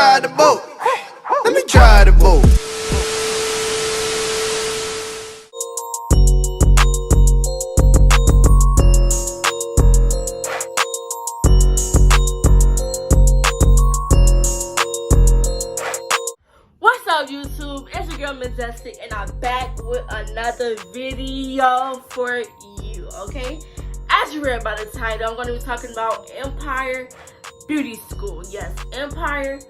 try the boat. Let me try the boat. What's up, YouTube? It's your girl Majestic, and I'm back with another video for you. Okay, as you read by the title, I'm going to be talking about Empire Beauty School. Yes, Empire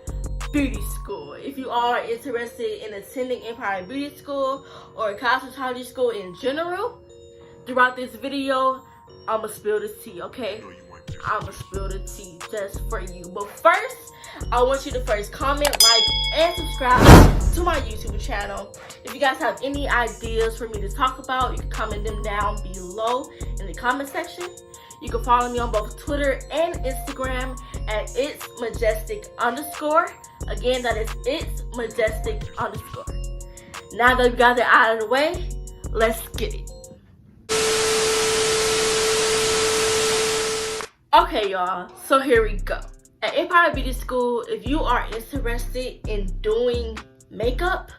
Beauty School. If you are interested in attending Empire Beauty School or cosmetology school in general, throughout this video, I'ma spill the tea. Okay, I'ma spill the tea just for you. But first, I want you to first comment, like, and subscribe to my YouTube channel. If you guys have any ideas for me to talk about, you can comment them down below in the comment section. You can follow me on both Twitter and Instagram at It's Majestic_. Again, that is It's Majestic_. Now that we got that out of the way, let's get it. Okay, y'all, so here we go. At Empire Beauty School, if you are interested in doing makeup,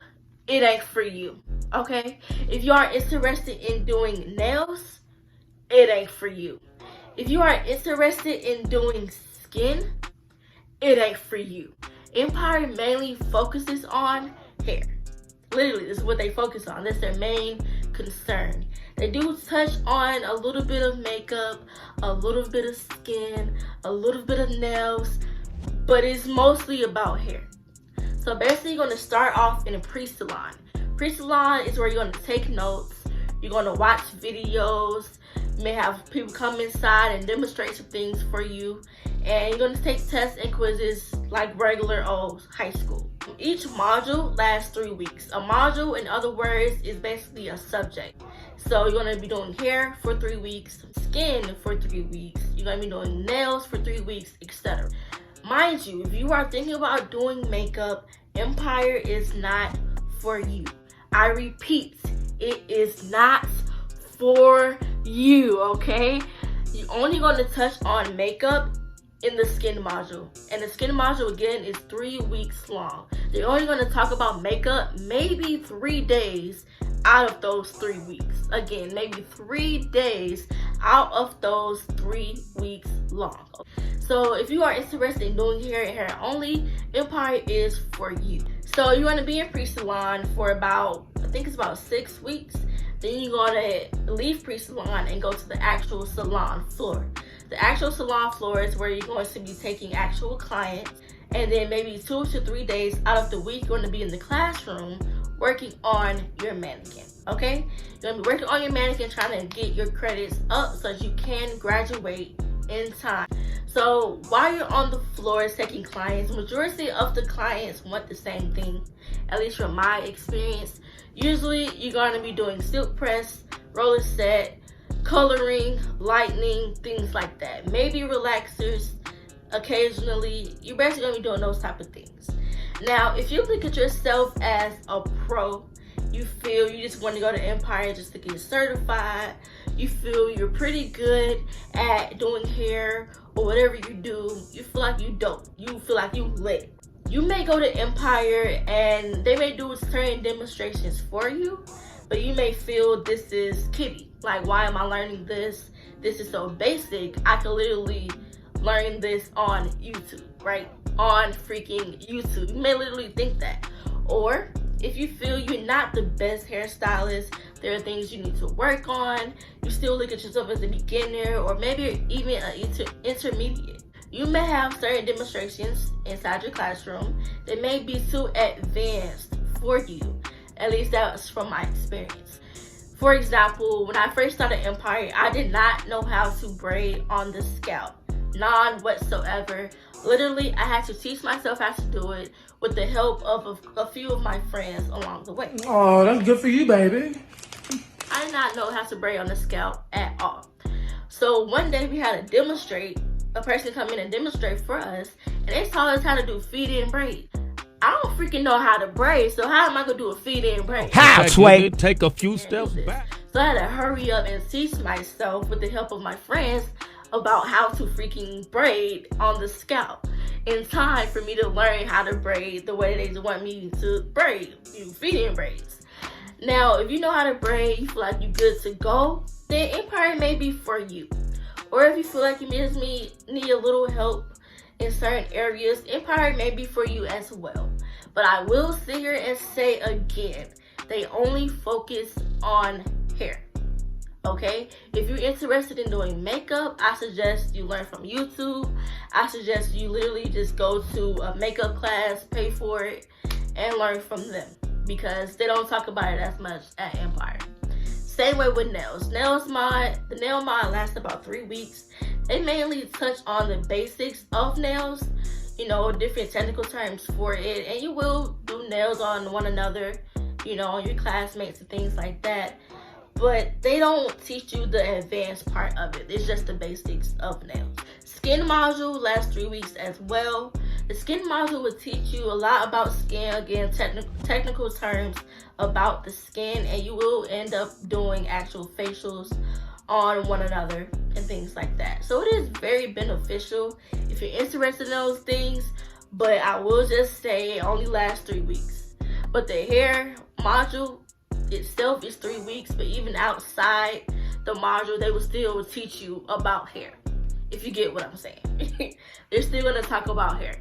it ain't for you, okay? If you are interested in doing nails, it ain't for you. If you are interested in doing skin, it ain't for you. Empire mainly focuses on hair. Literally, this is what they focus on. That's their main concern. They do touch on a little bit of makeup, a little bit of skin, a little bit of nails, but it's mostly about hair. So basically, you're going to start off in a pre-salon. Pre-salon is where you're going to take notes, you're going to watch videos, you may have people come inside and demonstrate some things for you, and you're going to take tests and quizzes like regular old high school. Each module lasts 3 weeks. A module, in other words, is basically a subject. So you're going to be doing hair for 3 weeks, skin for 3 weeks, you're going to be doing nails for 3 weeks, etc. Mind you, if you are thinking about doing makeup, Empire is not for you. I repeat, it is not for you, okay? You're only going to touch on makeup in the skin module, and the skin module again is 3 weeks long. They're only going to talk about makeup maybe 3 days out of those 3 weeks. Again, maybe 3 days out of those 3 weeks long. So if you are interested in doing hair and hair only, Empire is for you. So you're going to be in pre-salon for about, I think it's about 6 weeks. Then you're going to leave pre-salon and go to the actual salon floor. The actual salon floor is where you're going to be taking actual clients, and then maybe 2 to 3 days out of the week you're going to be in the classroom working on your mannequin. Okay, you're going to be working on your mannequin, trying to get your credits up so that you can graduate in time. So while you're on the floor taking clients, majority of the clients want the same thing, at least from my experience. Usually you're going to be doing silk press, roller set, coloring, lightening, things like that. Maybe relaxers occasionally. You're basically going to be doing those type of things. Now, if you look at yourself as a pro, you feel you just want to go to Empire just to get certified, you feel you're pretty good at doing hair or whatever you do, you feel like you dope, you feel like you lit, you may go to Empire and they may do certain demonstrations for you, but you may feel this is kiddie. Like, why am I learning this? This is so basic. I could literally learn this on YouTube, right? On freaking YouTube. You may literally think that. Or if you feel you're not the best hairstylist, there are things you need to work on, you still look at yourself as a beginner or maybe even an intermediate. You may have certain demonstrations inside your classroom that may be too advanced for you. At least that's from my experience. For example, when I first started Empire, I did not know how to braid on the scalp. None whatsoever. Literally, I had to teach myself how to do it with the help of a few of my friends along the way. Oh, that's good for you, baby. I did not know how to braid on the scalp at all. So one day we had to demonstrate, a person come in and demonstrate for us, and they taught us how to do feed-in braid. I don't freaking know how to braid, so how am I gonna do a feed-in braid? How, Sway? Take a few steps back. So I had to hurry up and teach myself with the help of my friends about how to freaking braid on the scalp. in time for me to learn how to braid the way they want me to braid, feeding braids. Now, if you know how to braid, you feel like you're good to go, then Empire may be for you. Or if you feel like you just need a little help in certain areas, Empire may be for you as well. But I will sit here and say again, they only focus on hair. Okay, if you're interested in doing makeup, I suggest you learn from YouTube. I suggest you literally just go to a makeup class, pay for it, and learn from them, because they don't talk about it as much at Empire. Same way with nails. The nail mod lasts about 3 weeks. They mainly touch on the basics of nails, different technical terms for it, and you will do nails on one another, on your classmates and things like that. But they don't teach you the advanced part of it. It's just the basics of nails. Skin module lasts 3 weeks as well. The skin module will teach you a lot about skin, again, technical terms about the skin, and you will end up doing actual facials on one another and things like that. So it is very beneficial if you're interested in those things, but I will just say it only lasts 3 weeks. But the hair module itself is 3 weeks, but even outside the module, they will still teach you about hair, if you get what I'm saying. They're still going to talk about hair.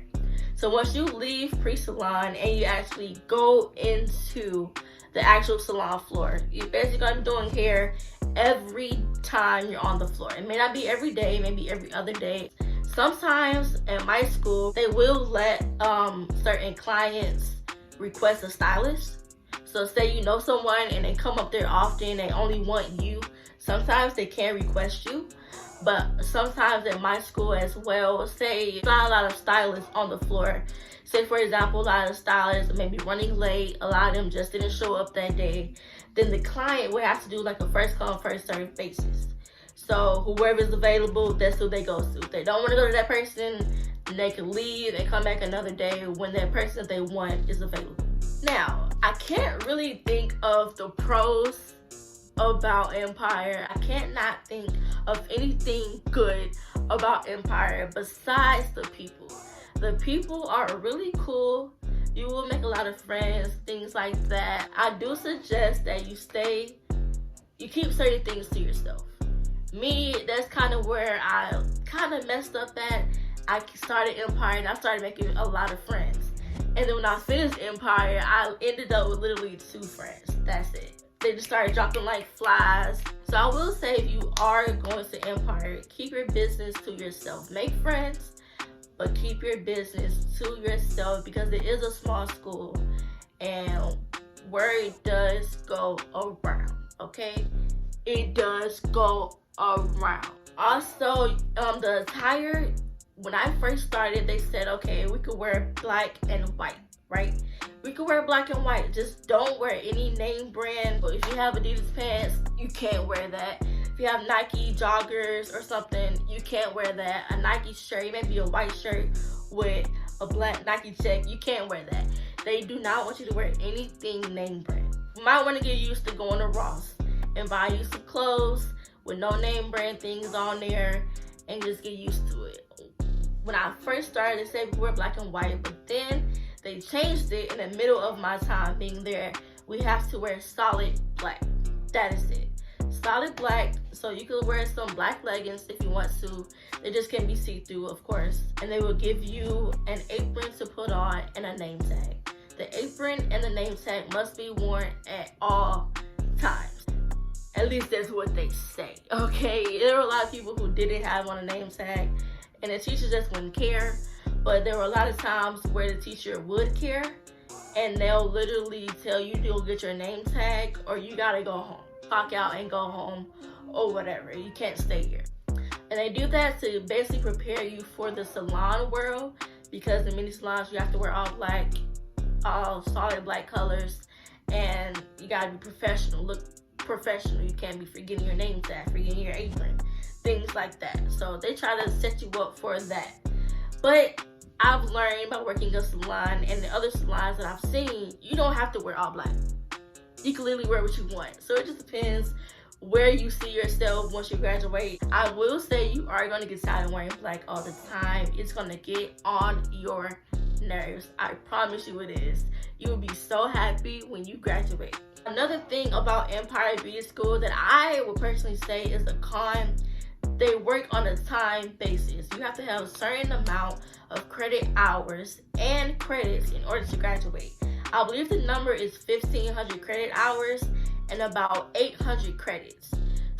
So once you leave pre-salon and you actually go into the actual salon floor, you're basically going to be doing hair every time you're on the floor. It may not be every day, maybe every other day. Sometimes at my school, they will let certain clients request a stylist. So say you know someone and they come up there often, they only want you. Sometimes they can request you, but sometimes at my school as well, say not a lot of stylists on the floor. Say for example, a lot of stylists may be running late, a lot of them just didn't show up that day. Then the client would have to do like a first come, first served basis. So whoever is available, that's who they go to. If they don't want to go to that person, they can leave and come back another day when that person that they want is available. Now, I can't really think of the pros about Empire. I can't not think of anything good about Empire besides the people. The people are really cool. You will make a lot of friends, things like that. I do suggest that you keep certain things to yourself. Me, that's kind of where I kind of messed up at. I started Empire and I started making a lot of friends. And then when I finished Empire, I ended up with literally 2 friends. That's it. They just started dropping like flies. So I will say, if you are going to Empire, keep your business to yourself. Make friends, but keep your business to yourself, because it is a small school and word does go around, okay? It does go around. Also, the attire, when I first started, they said, okay, we could wear black and white, right? We could wear black and white. Just don't wear any name brand. But if you have Adidas pants, you can't wear that. If you have Nike joggers or something, you can't wear that. A Nike shirt, maybe a white shirt with a black Nike check, you can't wear that. They do not want you to wear anything name brand. You might want to get used to going to Ross and buying you some clothes with no name brand things on there and just get used to it. When I first started, they said we wear black and white, but then they changed it in the middle of my time being there. We have to wear solid black. That is it. Solid black, so you could wear some black leggings if you want to. They just can't be see-through, of course. And they will give you an apron to put on and a name tag. The apron and the name tag must be worn at all times. At least that's what they say, okay? There were a lot of people who didn't have on a name tag, and the teacher just wouldn't care. But there were a lot of times where the teacher would care, and they'll literally tell you to go get your name tag, or you gotta go home. Clock out and go home, or whatever. You can't stay here. And they do that to basically prepare you for the salon world, because in many salons you have to wear all black, all solid black colors, and you gotta be professional, look professional. You can't be forgetting your name tag, forgetting your apron, things like that. So they try to set you up for that. But I've learned by working a salon and the other salons that I've seen, you don't have to wear all black. You can literally wear what you want. So it just depends where you see yourself once you graduate. I will say you are going to get tired of wearing black all the time. It's going to get on your nerves. I promise you it is. You will be so happy when you graduate. Another thing about Empire Beauty School that I would personally say is a con, they work on a time basis. You have to have a certain amount of credit hours and credits in order to graduate. I believe the number is 1,500 credit hours and about 800 credits.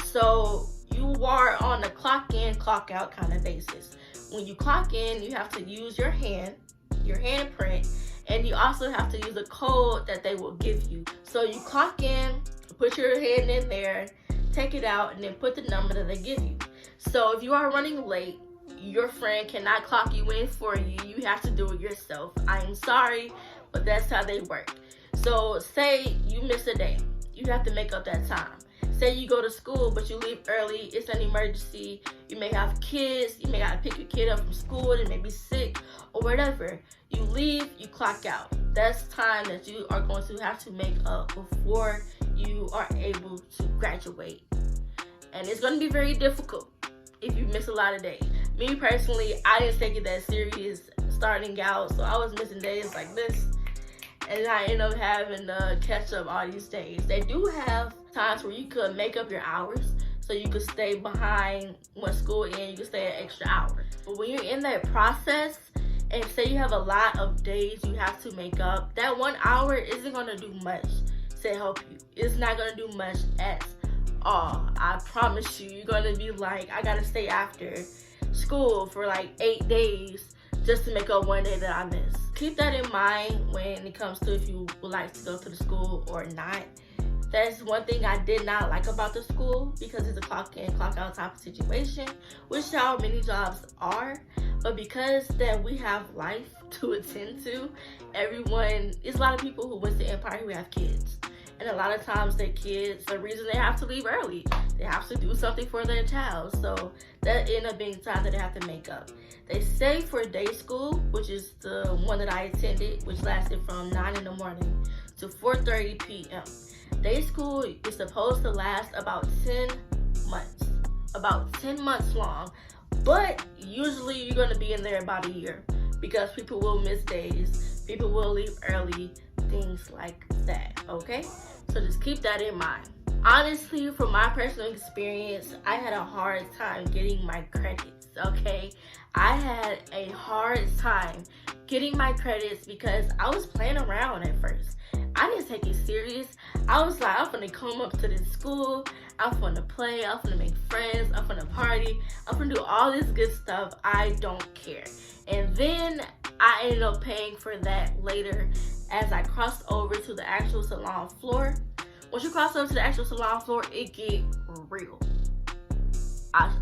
So you are on a clock in, clock out kind of basis. When you clock in, you have to use your handprint, and you also have to use a code that they will give you. So you clock in, put your hand in there, take it out, and then put the number that they give you. So if you are running late, your friend cannot clock you in for you. You have to do it yourself. I am sorry, but that's how they work. So say you miss a day, you have to make up that time. Say you go to school, but you leave early, it's an emergency, you may have kids, you may gotta pick your kid up from school, they may be sick, or whatever. You leave, you clock out. That's time that you are going to have to make up before you are able to graduate. And it's gonna be very difficult if you miss a lot of days. Me personally, I didn't take it that serious starting out, so I was missing days like this, and I ended up having to catch up all these days. They do have times where you could make up your hours, so you could stay behind when school ends, you could stay an extra hour. But when you're in that process, and say you have a lot of days you have to make up, that 1 hour isn't gonna do much to help you. It's not gonna do much at all. I promise you, you're gonna be like, I gotta stay after school for like 8 days just to make up one day that I missed. Keep that in mind when it comes to if you would like to go to the school or not. That's one thing I did not like about the school, because it's a clock in, clock out type of situation, which how many jobs are. But because that we have life to attend to, there's a lot of people who went to Empire who have kids. And a lot of times their kids, the reason they have to leave early, they have to do something for their child. So that ended up being time that they have to make up. They say for day school, which is the one that I attended, which lasted from 9 in the morning to 4:30 p.m. Day school is supposed to last about 10 months. About 10 months long. But usually you're going to be in there about a year, because people will miss days, people will leave early, things like that, okay? So just keep that in mind. Honestly, from my personal experience, I had a hard time getting my credits, okay? I had a hard time getting my credits because I was playing around at first. I didn't take it serious. I was like, I'm gonna come up to this school, I'm gonna play, I'm gonna make friends, I'm gonna party, I'm gonna do all this good stuff. I don't care. And then I ended up paying for that later as I crossed over to the actual salon floor. Once you cross over to the actual salon floor, it get real. I'm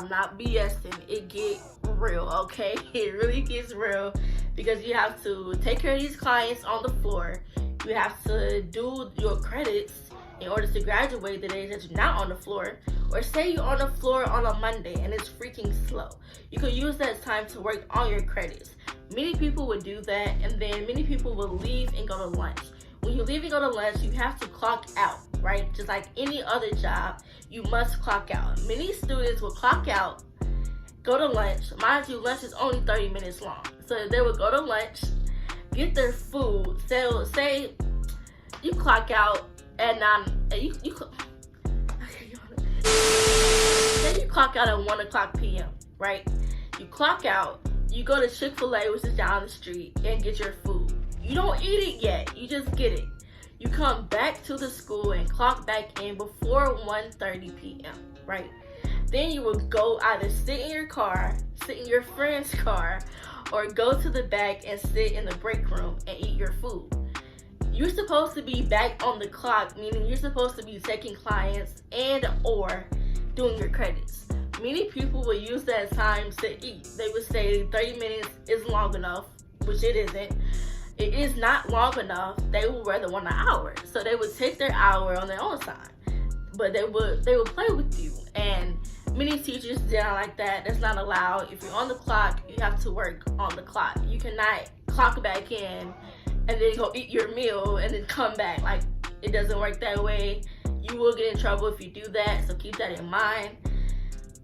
not BSing. It get real, okay? It really gets real, because you have to take care of these clients on the floor. You have to do your credits in order to graduate the days that you're not on the floor. Or say you're on the floor on a Monday and it's freaking slow. You could use that time to work on your credits. Many people would do that, and then many people will leave and go to lunch. When you leave and go to lunch, you have to clock out, right? Just like any other job, you must clock out. Many students will clock out, go to lunch. Mind you, lunch is only 30 minutes long. So they would go to lunch, get their food. So say you clock out at 9, say you clock out at 1 o'clock p.m., right? You clock out, you go to Chick-fil-A, which is down the street, and get your food. You don't eat it yet, you just get it. You come back to the school and clock back in before 1:30 p.m., right? Then you would go either sit in your car, sit in your friend's car, or go to the back and sit in the break room and eat your food. You're supposed to be back on the clock, meaning you're supposed to be taking clients and or doing your credits. Many people will use that time to eat. They would say 30 minutes is long enough, which it isn't. It is not long enough. They would rather want an hour. So they would take their hour on their own time. But they would play with you. And many teachers did not like that. That's not allowed. If you're on the clock, you have to work on the clock. You cannot clock back in and then go eat your meal and then come back. Like, it doesn't work that way. You will get in trouble if you do that, so keep that in mind.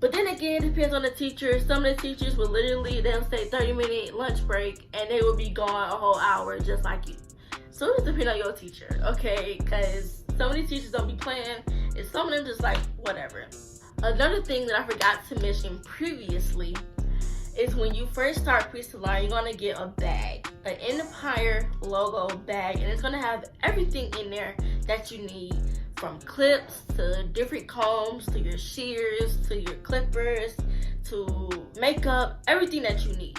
But then again, it depends on the teacher. Some of the teachers will literally, they'll say 30-minute lunch break, and they will be gone a whole hour just like you. So it just depends on your teacher, okay? Because some of these teachers don't be playing, and some of them just like, whatever. Another thing that I forgot to mention previously is when you first start pre-salon, you're gonna get a bag, an Empire logo bag, and it's gonna have everything in there that you need, from clips to different combs to your shears to your clippers to makeup, everything that you need.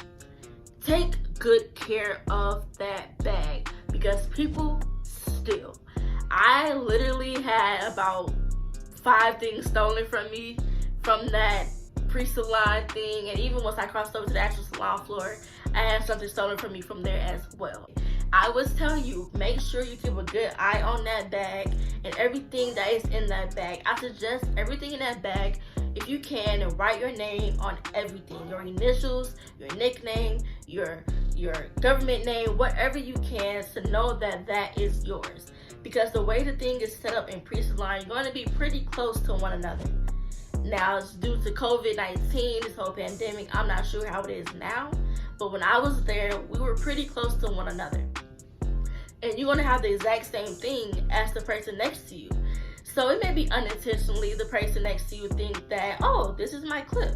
Take good care of that bag because people steal. I literally had about 5 things stolen from me from that pre-salon thing, and even once I crossed over to the actual salon floor, I had something stolen from me from there as well. I was telling you, make sure you keep a good eye on that bag and everything that is in that bag. I suggest everything in that bag, if you can, and write your name on everything, your initials, your nickname, your government name, whatever you can, to know that that is yours. Because the way the thing is set up in pre-salon, you're going to be pretty close to one another. Now, it's due to COVID-19, this whole pandemic, I'm not sure how it is now, but when I was there, we were pretty close to one another. And you're going to have the exact same thing as the person next to you. So it may be unintentionally the person next to you think that, oh, this is my clip.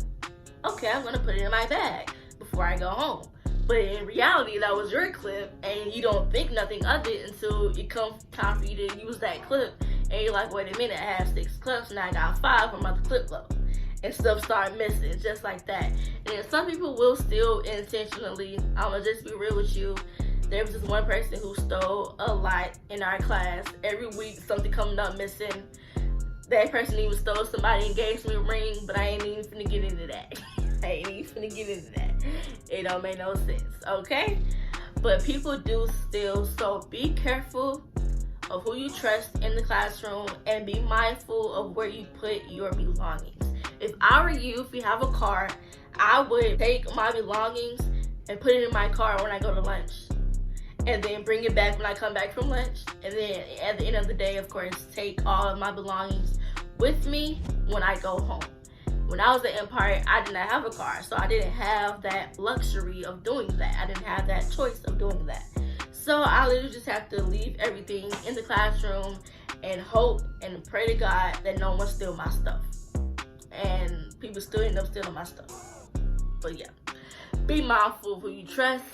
Okay, I'm going to put it in my bag before I go home. But in reality, that was your clip, and you don't think nothing of it until it comes time for you to use that clip. And you're like, wait a minute, I have 6 clips, now I got 5 from my clip load. And stuff start missing, just like that. And then some people will steal intentionally. I'm going to just be real with you. There was this one person who stole a lot in our class. Every week, something coming up missing. That person even stole somebody's engagement ring, but I ain't even finna get into that. It don't make no sense, okay? But people do steal, so be careful of who you trust in the classroom and be mindful of where you put your belongings. If I were you, if you have a car, I would take my belongings and put it in my car when I go to lunch. And then bring it back when I come back from lunch. And then at the end of the day, of course, take all of my belongings with me when I go home. When I was at Empire, I did not have a car, so I didn't have that luxury of doing that. I didn't have that choice of doing that. So I literally just have to leave everything in the classroom and hope and pray to God that no one steal my stuff. And people still end up stealing my stuff. But yeah, be mindful of who you trust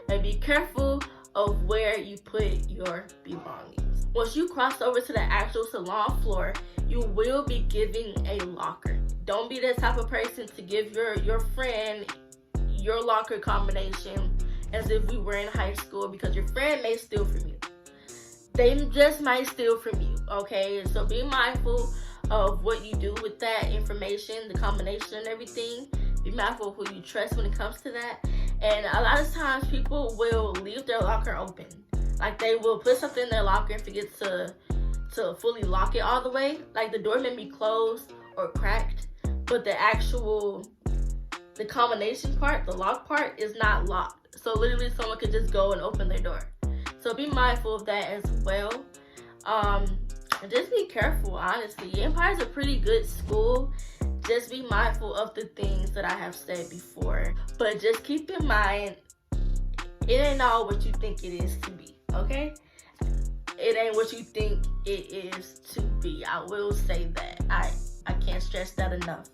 and be careful of where you put your belongings. Once you cross over to the actual salon floor, you will be giving a locker. Don't be that type of person to give your friend your locker combination as if we were in high school, because your friend may steal from you. They just might steal from you, okay? So be mindful of what you do with that information, the combination and everything. Be mindful of who you trust when it comes to that. And a lot of times people will leave their locker open. Like they will put something in their locker and forget to fully lock it all the way. Like the door may be closed or cracked, but the combination part, the lock part, is not locked. So literally someone could just go and open their door. So be mindful of that as well. And just be careful, honestly. Empire is a pretty good school. Just be mindful of the things that I have said before. But just keep in mind, it ain't all what you think it is to be, okay? It ain't what you think it is to be. I will say that. I can't stress that enough.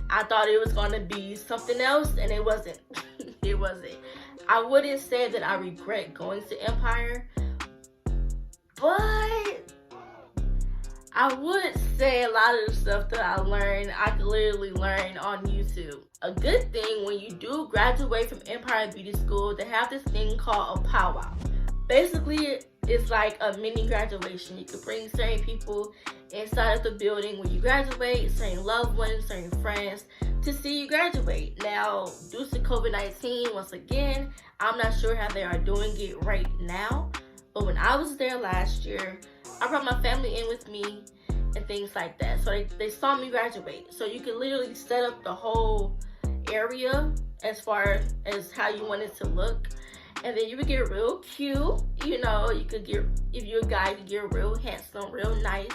I thought it was going to be something else, and it wasn't. It wasn't. I wouldn't say that I regret going to Empire, but I would say a lot of the stuff that I learned, I could literally learn on YouTube. A good thing when you do graduate from Empire Beauty School, they have this thing called a powwow. Basically, it's like a mini graduation. You could bring certain people inside of the building when you graduate, certain loved ones, certain friends, to see you graduate. Now, due to COVID-19, once again, I'm not sure how they are doing it right now. But when I was there last year, I brought my family in with me and things like that. So they saw me graduate. So you can literally set up the whole area as far as how you want it to look. And then you would get real cute. You know, you could get, if you're a guy, you get real handsome, real nice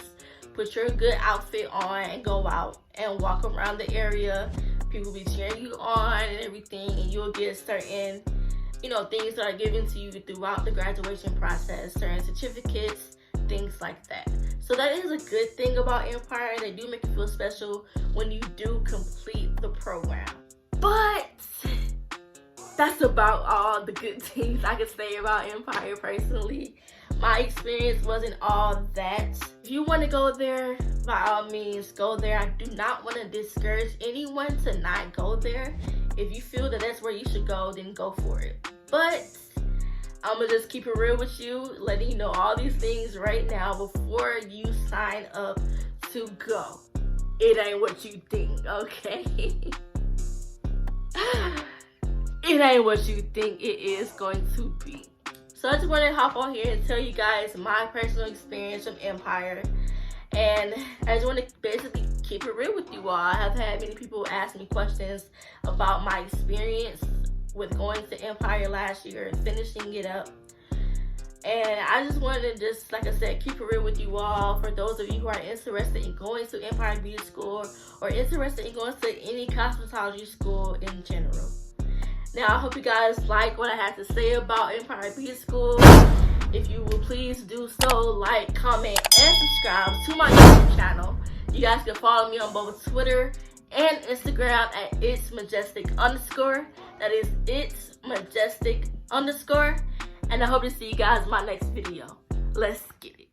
put your good outfit on and go out and walk around the area. People be cheering you on and everything, and you'll get certain, things that are given to you throughout the graduation process, certain certificates, things like that. So that is a good thing about Empire. They do make you feel special when you do complete the program. But that's about all the good things I can say about Empire personally. My experience wasn't all that. If you want to go there, by all means, go there. I do not want to discourage anyone to not go there. If you feel that that's where you should go, then go for it. But I'm going to just keep it real with you, letting you know all these things right now before you sign up to go. It ain't what you think, okay? It ain't what you think it is going to be. So I just want to hop on here and tell you guys my personal experience from Empire. And I just want to basically keep it real with you all. I have had many people ask me questions about my experience with going to Empire last year and finishing it up. And I just wanted to just, like I said, keep it real with you all. For those of you who are interested in going to Empire Beauty School or interested in going to any cosmetology school in general. Now, I hope you guys like what I had to say about Empire Beauty School. If you will please do so, like, comment, and subscribe to my YouTube channel. You guys can follow me on both Twitter and Instagram at itsmajestic_. That is itsmajestic_. And I hope to see you guys in my next video. Let's get it.